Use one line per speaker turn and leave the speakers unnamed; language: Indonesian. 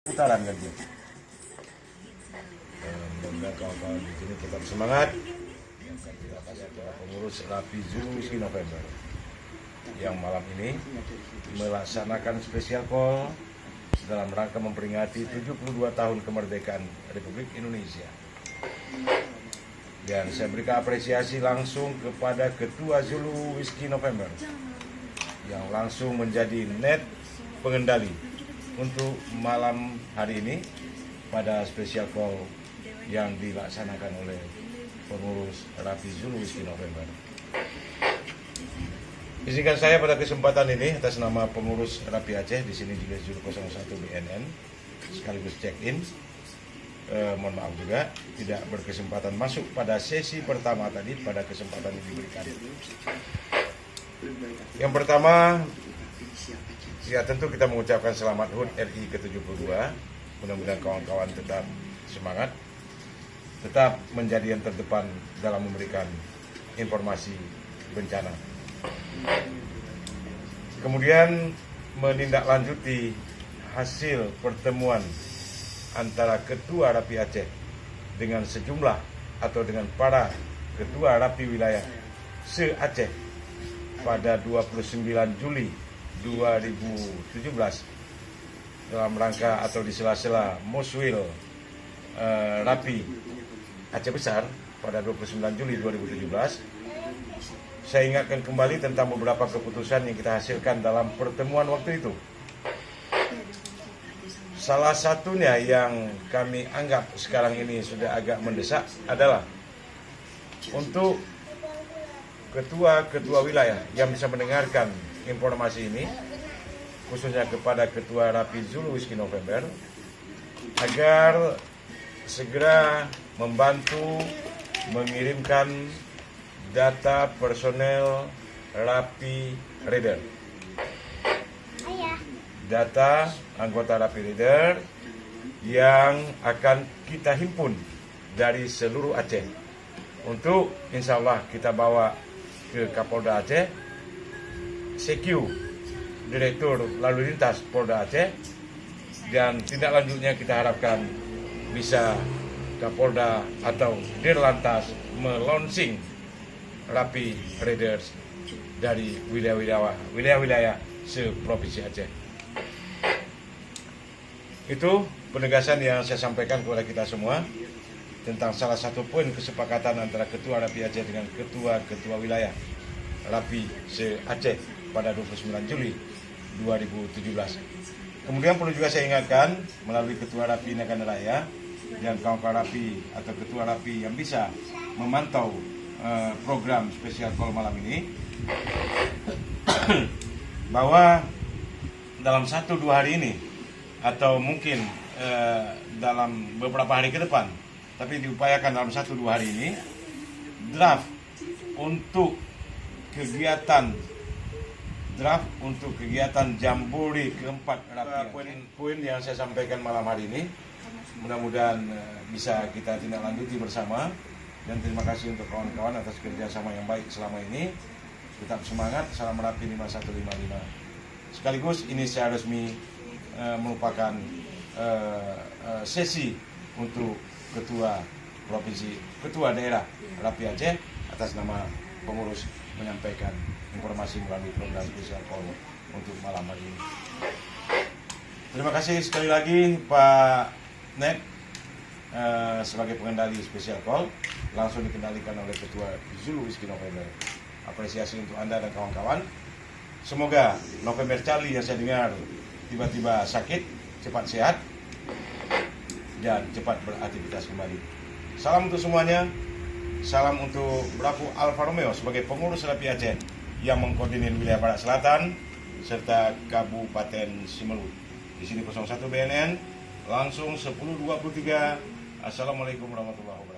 putaran kan dia. Mudah-mudahan kawan-kawan di sini tetap semangat. Yang akan kita kasih kepada pengurus Rapi Zulu Whisky November yang malam ini melaksanakan special call dalam rangka memperingati 72 tahun kemerdekaan Republik Indonesia. Dan saya berikan apresiasi langsung kepada Ketua Zulu Whisky November yang langsung menjadi net pengendali untuk malam hari ini pada special call yang dilaksanakan oleh pengurus Rapi Zulu Whisky November. Izinkan saya pada kesempatan ini atas nama pengurus Rapi Aceh di sini juga Zulu 01 BNN sekaligus check-in. Mohon maaf juga tidak berkesempatan masuk pada sesi pertama tadi pada kesempatan ini diberikan. Yang pertama, ya tentu kita mengucapkan selamat HUT RI ke-72. Mudah-mudahan kawan-kawan tetap semangat, tetap menjadi yang terdepan dalam memberikan informasi bencana. Kemudian menindaklanjuti hasil pertemuan antara Ketua Rapi Aceh dengan sejumlah atau dengan para Ketua Rapi Wilayah se-Aceh pada 29 Juli 2017 dalam rangka atau di sela-sela Muswil Rapi Aceh Besar pada 29 Juli 2017. Saya ingatkan kembali tentang beberapa keputusan yang kita hasilkan dalam pertemuan waktu itu. Salah satunya yang kami anggap sekarang ini sudah agak mendesak adalah untuk ketua-ketua wilayah yang bisa mendengarkan informasi ini, khususnya kepada Ketua Rapi Zulu Whisky November, agar segera membantu mengirimkan data personel Rapi Raider. Data anggota Rapi Raider yang akan kita himpun dari seluruh Aceh untuk insya Allah kita bawa ke Kapolda Aceh, CQ Direktur Lalu Lintas Polda Aceh, dan tindak lanjutnya kita harapkan bisa Kapolda atau Dirlantas melonsing Rapi Raiders dari wilayah-wilayah se-Provinsi Aceh. Itu penegasan yang saya sampaikan kepada kita semua tentang salah satu poin kesepakatan antara Ketua Rapi Aceh dengan ketua-ketua wilayah Rapi se-Aceh pada 29 Juli 2017. Kemudian perlu juga saya ingatkan melalui Ketua Rapi Nagan Raya dan kawan-kawan Rapi atau Ketua Rapi yang bisa memantau program spesial call malam ini bahwa dalam 1-2 hari ini atau mungkin dalam beberapa hari ke depan, tapi diupayakan dalam 1-2 hari ini, draft untuk kegiatan Jambore keempat Rapi. Poin yang saya sampaikan malam hari ini mudah-mudahan bisa kita tindak lanjuti bersama, dan terima kasih untuk kawan-kawan atas kerjasama yang baik selama ini. Tetap semangat, salam Rapi 5155. Sekaligus ini saya resmi merupakan sesi untuk Ketua Daerah Rapi Aceh atas nama pengurus menyampaikan informasi melalui program spesial call untuk malam hari ini. Terima kasih sekali lagi Pak Net sebagai pengendali spesial call, langsung dikendalikan oleh Ketua Zulu Whisky November. Apresiasi untuk Anda dan kawan-kawan. Semoga November Charlie yang saya dengar tiba-tiba sakit cepat sehat dan cepat beraktivitas kembali. Salam untuk semuanya. Salam untuk Bravo Alfa Romeo sebagai pengurus Rapi Aceh yang mengkoordinir wilayah Barat Selatan serta Kabupaten Simelu. Di sini 01 BNN langsung 10.23. Assalamualaikum warahmatullahi wabarakatuh.